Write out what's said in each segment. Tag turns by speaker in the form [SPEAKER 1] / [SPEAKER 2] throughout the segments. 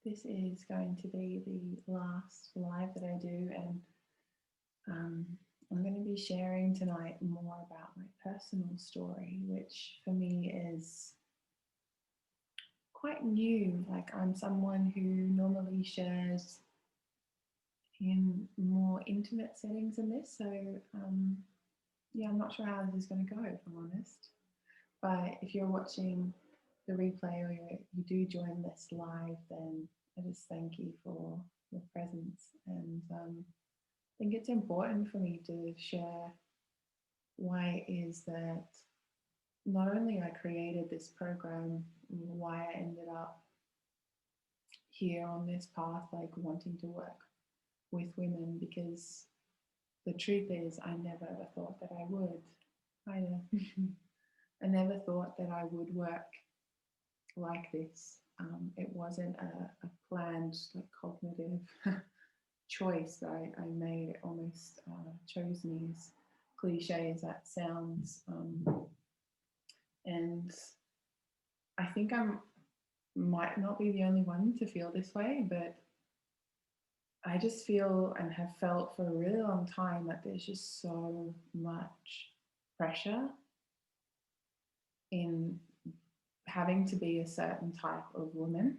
[SPEAKER 1] This is going to be the last live that I do, and um, I'm going to be sharing tonight more about my personal story, which for me is quite new. Like, I'm someone who normally shares in more intimate settings than this, so yeah, I'm not sure how this is going to go, if I'm honest. But if you're watching the replay or you do join this live, then I just thank you for your presence. And I think it's important for me to share why it is that not only I created this program, why I ended up here on this path, like wanting to work with women, because the truth is, I never ever thought that I would. I never thought that I would work like this. It wasn't a planned, like, cognitive choice that I made. It almost chose me, as cliche as that sounds. And I think I might not be the only one to feel this way, but I just feel and have felt for a really long time that there's just so much pressure in having to be a certain type of woman,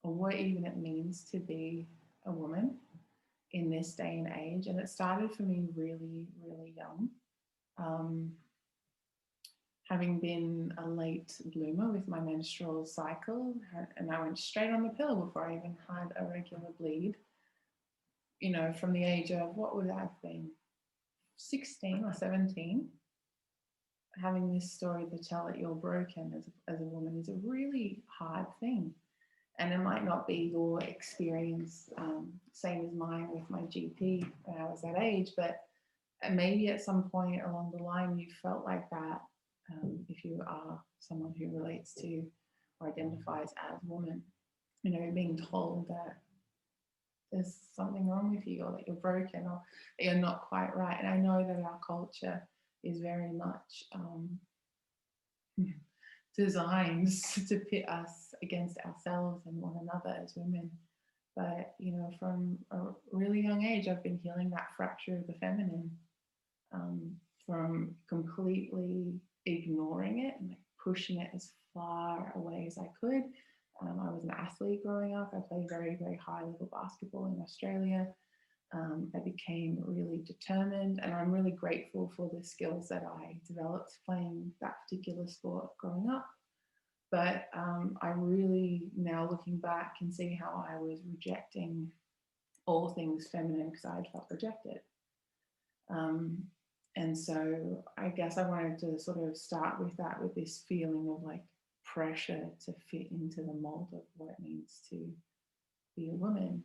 [SPEAKER 1] or what even it means to be a woman in this day and age. And it started for me really, really young. Um, Having been a late bloomer with my menstrual cycle, and I went straight on the pill before I even had a regular bleed, from the age of, what would I have been, 16 or 17, having this story to tell that you're broken as a woman is a really hard thing. And it might not be your experience, same as mine with my GP when I was that age, but maybe at some point along the line you felt like that, if you are someone who relates to or identifies as a woman, being told that there's something wrong with you, or that you're broken, or that you're not quite right. And I know that our culture is very much designed to pit us against ourselves and one another as women. But, from a really young age, I've been healing that fracture of the feminine, from completely ignoring it and, like, pushing it as far away as I could. I was an athlete growing up. I played very, very high level basketball in Australia. I became really determined, and I'm really grateful for the skills that I developed playing that particular sport growing up. But I really, now looking back, can see how I was rejecting all things feminine because I had felt rejected. And so I guess I wanted to sort of start with that, with this feeling of, like, pressure to fit into the mold of what it means to be a woman.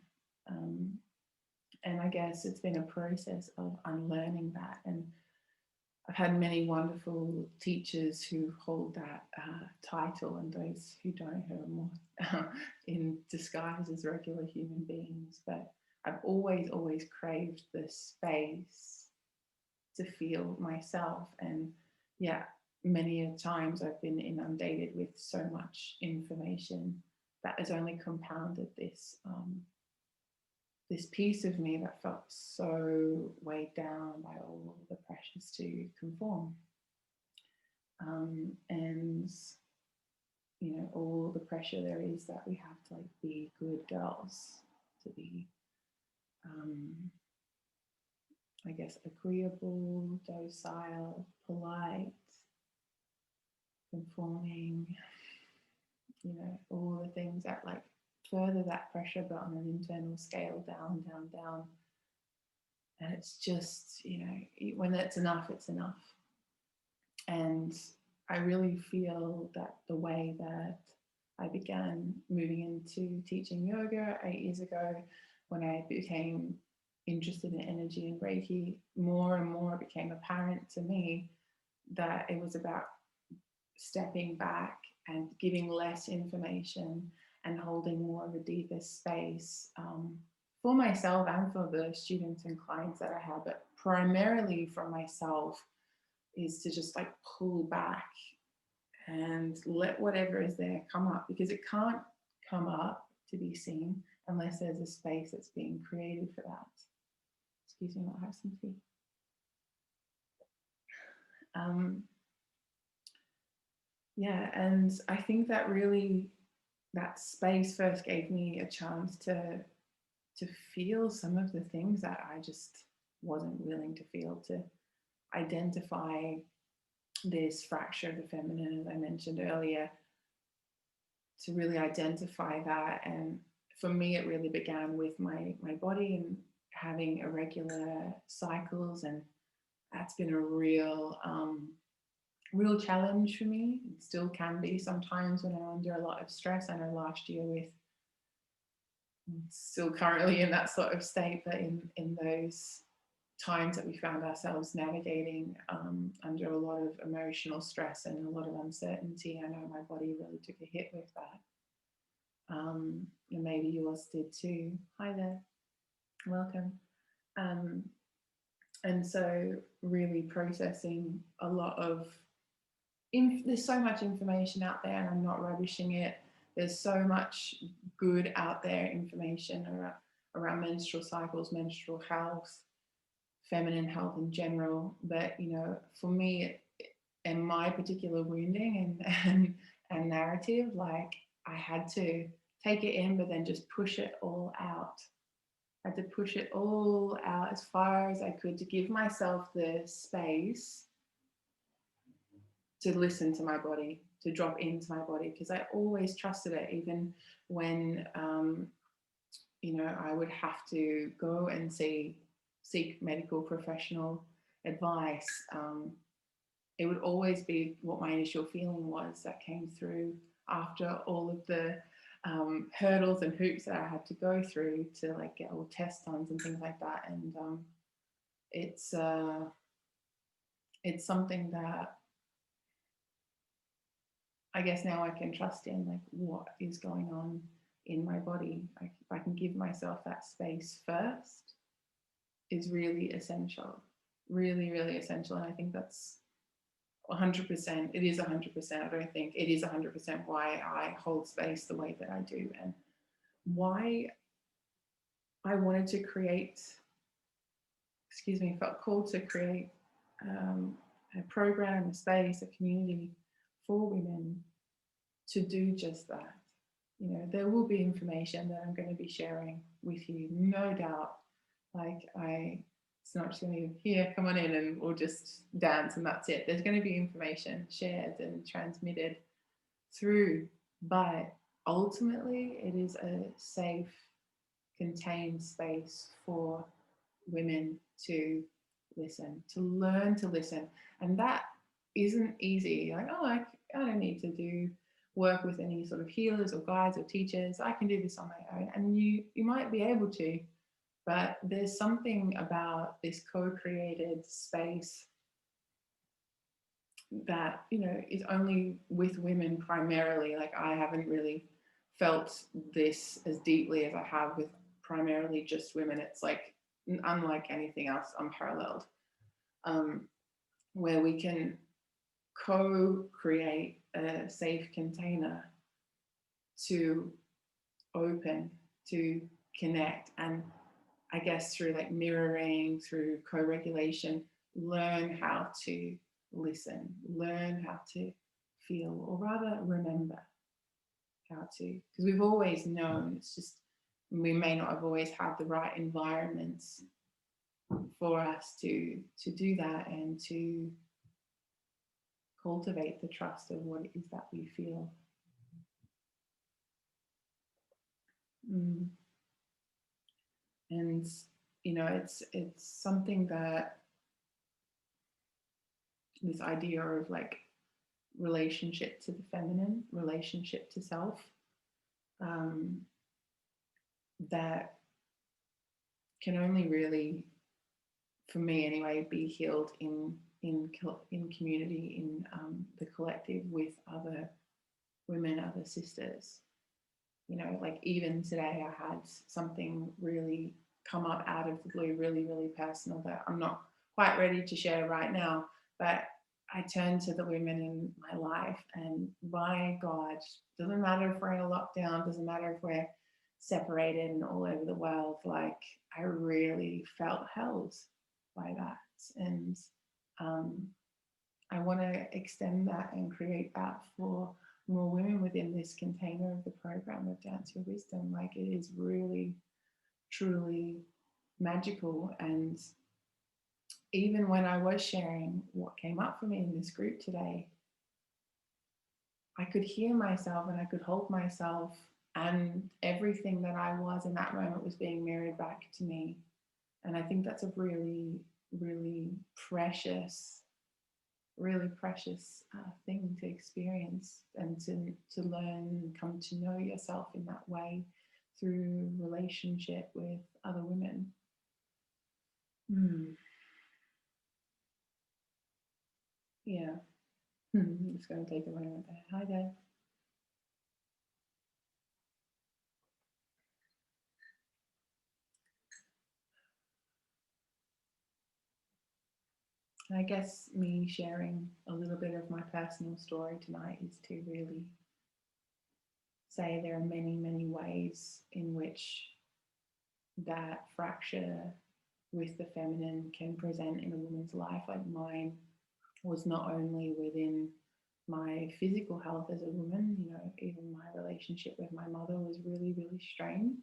[SPEAKER 1] And I guess it's been a process of unlearning that. And I've had many wonderful teachers who hold that title, and those who don't, who are more in disguise as regular human beings. But I've always, always craved the space to feel myself. And yeah, many times I've been inundated with so much information that has only compounded this piece of me that felt so weighed down by all the pressures to conform. And all the pressure there is that we have to, like, be good girls, to be I guess agreeable, docile, polite, conforming, all the things that, like, further that pressure, but on an internal scale, down, down, down. And it's just, when it's enough, it's enough. And I really feel that the way that I began moving into teaching yoga 8 years ago, when I became interested in energy and Reiki, more and more it became apparent to me that it was about stepping back and giving less information and holding more of a deeper space, for myself and for the students and clients that I have, but primarily for myself, is to just, like, pull back and let whatever is there come up, because it can't come up to be seen unless there's a space that's being created for that. Excuse me, I'll have some tea. Yeah, and I think that really, that space first gave me a chance to feel some of the things that I just wasn't willing to feel, to identify this fracture of the feminine, as I mentioned earlier, to really identify that. And for me, it really began with my body and having irregular cycles, and that's been a real challenge for me. It still can be sometimes when I'm under a lot of stress. I know last year with still currently in that sort of state, but in those times that we found ourselves navigating under a lot of emotional stress and a lot of uncertainty, I know my body really took a hit with that. And maybe yours did too. Hi there, welcome. And so really processing a lot of, there's so much information out there and I'm not rubbishing it. There's so much good out there, information around menstrual cycles, menstrual health, feminine health in general. But, you know, for me and my particular wounding and narrative, like I had to take it in, but then just push it all out. I had to push it all out as far as I could to give myself the space to listen to my body, to drop into my body, because I always trusted it, even when, you know, I would have to go and seek medical professional advice. It would always be what my initial feeling was that came through after all of the hurdles and hoops that I had to go through to like get all test times and things like that. And it's something that I guess now I can trust in, like what is going on in my body. Like if I can give myself that space first is really essential, really, really essential. And I think that's 100%. It is 100%. I don't think it is 100% why I hold space the way that I do, and why I wanted to create, felt called to create a program, a space, a community for women to do just that. You know, there will be information that I'm going to be sharing with you, no doubt. Like it's not just going to be here, come on in and we'll just dance and that's it. There's going to be information shared and transmitted through, but ultimately it is a safe, contained space for women to listen, to learn to listen. And that isn't easy. Like, oh, I don't need to do work with any sort of healers or guides or teachers. I can do this on my own. And you might be able to, but there's something about this co-created space that, you know, is only with women primarily. Like I haven't really felt this as deeply as I have with primarily just women. It's like unlike anything else unparalleled, where we can co-create a safe container to open, to connect, and I guess through like mirroring, through co-regulation, learn how to listen, learn how to feel, or rather remember how to, because we've always known, it's just we may not have always had the right environments for us to do that and to cultivate the trust of what it is that we feel. And you know, it's something that this idea of like relationship to the feminine, relationship to self, that can only really, for me anyway, be healed in community, in the collective with other women, other sisters. You know, like even today I had something really come up out of the blue, really, really personal that I'm not quite ready to share right now, but I turned to the women in my life and my God, doesn't matter if we're in a lockdown, doesn't matter if we're separated and all over the world, like I really felt held by that. And um, I want to extend that and create that for more women within this container of the program of Dance Your Wisdom. Like it is really, truly magical. And even when I was sharing what came up for me in this group today, I could hear myself and I could hold myself, and everything that I was in that moment was being mirrored back to me. And I think that's a really, really precious, really precious thing to experience, and to learn and come to know yourself in that way through relationship with other women. Yeah. I'm just going to take a moment there. Hi, Dave. I guess me sharing a little bit of my personal story tonight is to really say there are many, many ways in which that fracture with the feminine can present in a woman's life. Like mine was not only within my physical health as a woman, you know, even my relationship with my mother was really, really strained.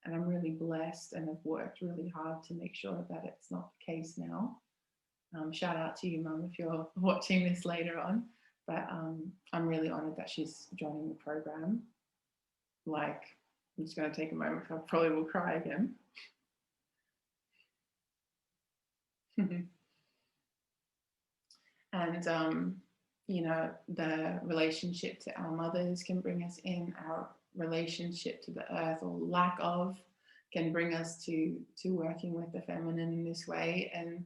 [SPEAKER 1] And I'm really blessed and have worked really hard to make sure that it's not the case now. Shout out to you, Mum, if you're watching this later on. But I'm really honoured that she's joining the program. Like, I'm just going to take a moment because I probably will cry again. And, you know, the relationship to our mothers can bring us in, our relationship to the earth or lack of can bring us to working with the feminine in this way. And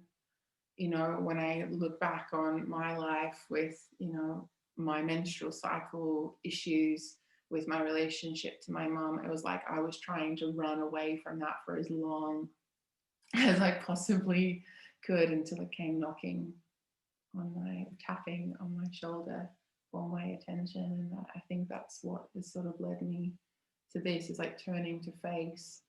[SPEAKER 1] you know, when I look back on my life with, you know, my menstrual cycle issues, with my relationship to my mom, it was like I was trying to run away from that for as long as I possibly could until it came knocking on my, tapping on my shoulder for my attention. And I think that's what has sort of led me to this, is like turning to face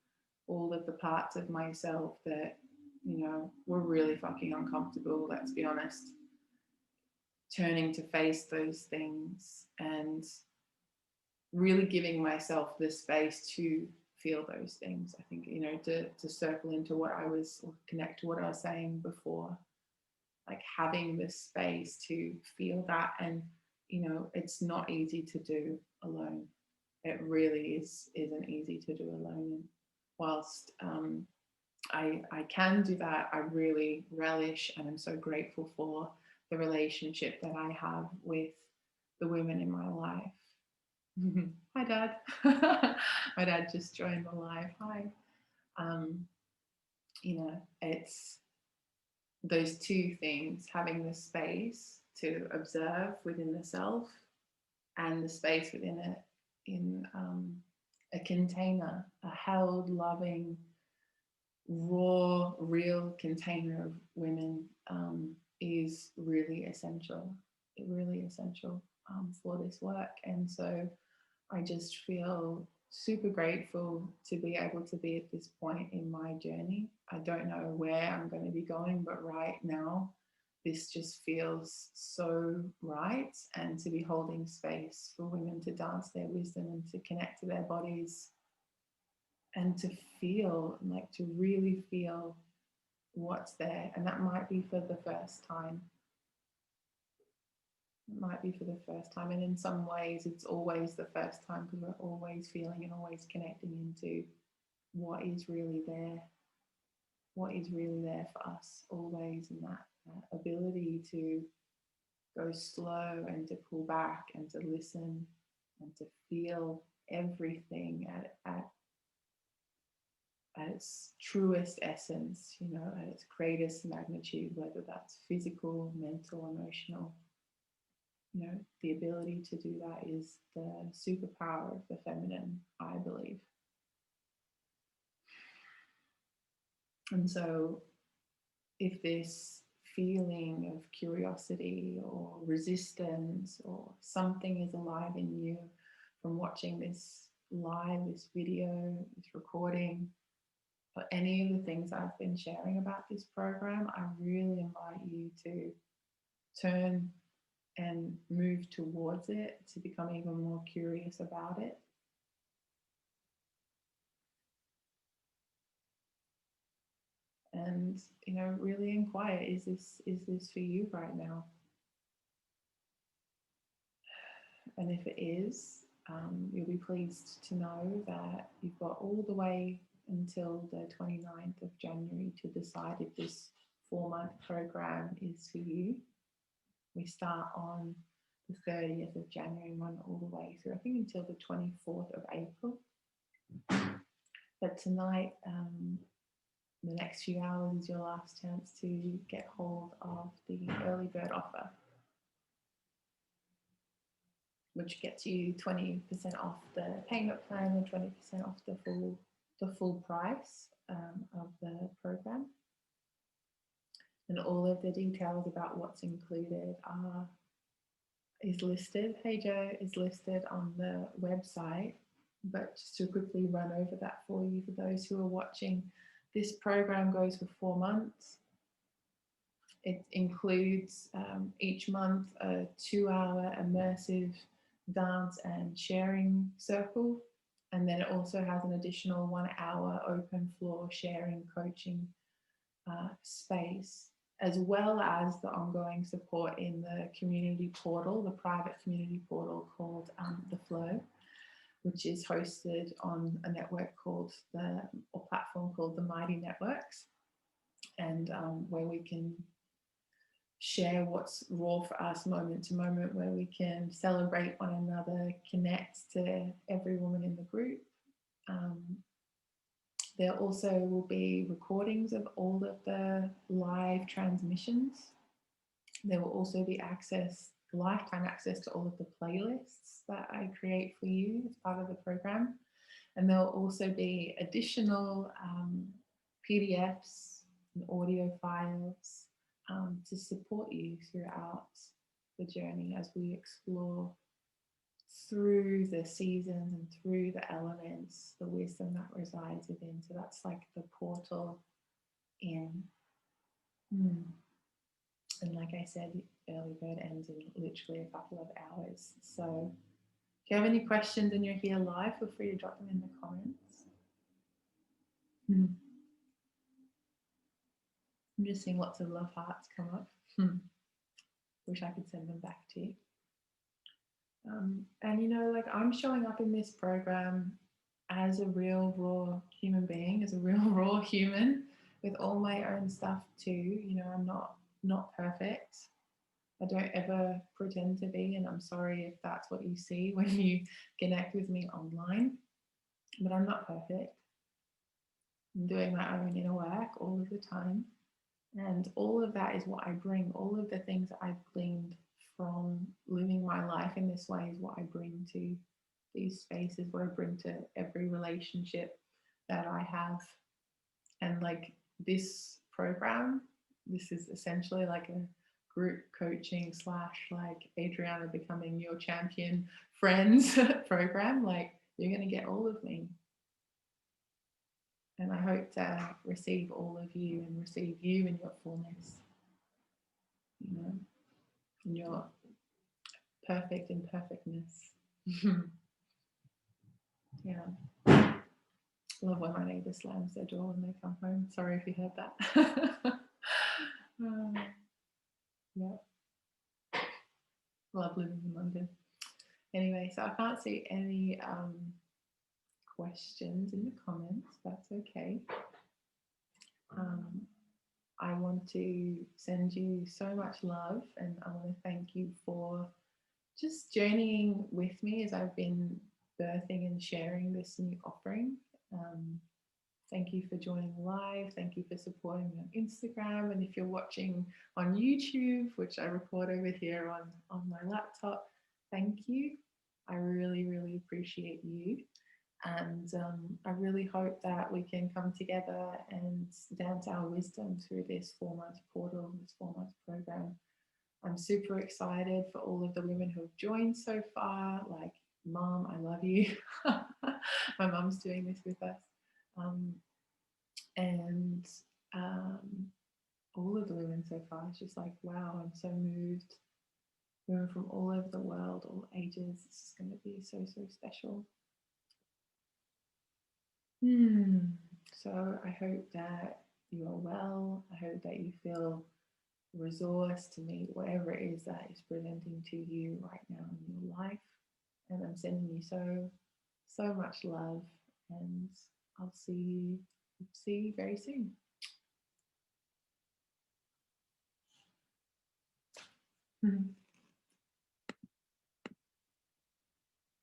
[SPEAKER 1] all of the parts of myself that, you know, were really fucking uncomfortable, let's be honest. Turning to face those things and really giving myself the space to feel those things. I think, you know, to circle into what I was, or connect to what I was saying before, like having the space to feel that. And, you know, it's not easy to do alone. It really isn't easy to do alone. And whilst I can do that, I really relish and I'm so grateful for the relationship that I have with the women in my life. Hi, Dad. My dad just joined the live. Hi. Um, you know, it's those two things, having the space to observe within the self and the space within it, in a container, a held, loving, raw, real container of women, is really essential. Really essential for this work. And so I just feel super grateful to be able to be at this point in my journey. I don't know where I'm going to be going, but right now, this just feels so right. And to be holding space for women to dance their wisdom and to connect to their bodies and to feel, like to really feel what's there. And that might be for the first time. It might be for the first time. And in some ways, it's always the first time, because we're always feeling and always connecting into what is really there, what is really there for us, always. And that ability to go slow and to pull back and to listen and to feel everything at its truest essence, you know, at its greatest magnitude, whether that's physical, mental, emotional. You know, the ability to do that is the superpower of the feminine, I believe. And so, if this feeling of curiosity or resistance or something is alive in you from watching this live, this video, this recording, or any of the things I've been sharing about this program, I really invite you to turn and move towards it, to become even more curious about it. And, you know, really inquire, is this for you right now? And if it is, you'll be pleased to know that you've got all the way until the 29th of January to decide if this 4-month program is for you. We start on the 30th of January and run all the way through, I think, until the 24th of April. But tonight, the next few hours is your last chance to get hold of the early bird offer, which gets you 20% off the payment plan and 20% off the full price of the program. And all of the details about what's included is listed. Hey Joe, is listed on the website. But just to quickly run over that for you, for those who are watching, this program goes for 4 months. It includes each month a 2-hour immersive dance and sharing circle. And then it also has an additional 1-hour open floor sharing coaching space, as well as the ongoing support in the community portal, the private community portal called The Flow, which is hosted on a network called or platform called the Mighty Networks, and where we can share what's raw for us moment to moment, where we can celebrate one another, connect to every woman in the group. There also will be recordings of all of the live transmissions. There will also be lifetime access to all of the playlists that I create for you as part of the program. And there will also be additional PDFs and audio files to support you throughout the journey as we explore through the seasons and through the elements, the wisdom that resides within. So that's like the portal in. And like I said, early bird ends in literally a couple of hours. So if you have any questions and you're here live, feel free to drop them in the comments. I'm just seeing lots of love hearts come up. Wish I could send them back to you. And you know, like, I'm showing up in this program as a real raw human being, as a real raw human with all my own stuff too. You know, I'm not perfect. I don't ever pretend to be, and I'm sorry if that's what you see when you connect with me online, but I'm not perfect. I'm doing my own inner work all of the time. And all of that is what I bring. All of the things that I've gleaned from living my life in this way is what I bring to these spaces, what I bring to every relationship that I have. And like this program, this is essentially like a group coaching / like Adriana becoming your champion friends program. Like, you're going to get all of me. And I hope to receive all of you and receive you in your fullness, you know, in your perfect imperfectness. Yeah. Love when my neighbour slams their door when they come home. Sorry if you heard that. Yeah. Love living in London. Anyway, so I can't see any questions in the comments. That's okay. I want to send you so much love, and I want to thank you for just journeying with me as I've been birthing and sharing this new offering. Thank you for joining live. Thank you for supporting me on Instagram. And if you're watching on YouTube, which I record over here on my laptop, thank you. I really, really appreciate you. And I really hope that we can come together and dance our wisdom through this 4-month portal, this 4-month program. I'm super excited for all of the women who have joined so far. Like, Mom, I love you. My mum's doing this with us. Um, and um, all of the women so far, it's just like, wow, I'm so moved. Women from all over the world, all ages. This is going to be so, so special. So I hope that you are well. I hope that you feel resourced to meet whatever it is that is presenting to you right now in your life. And I'm sending you so, so much love. And I'll see you very soon.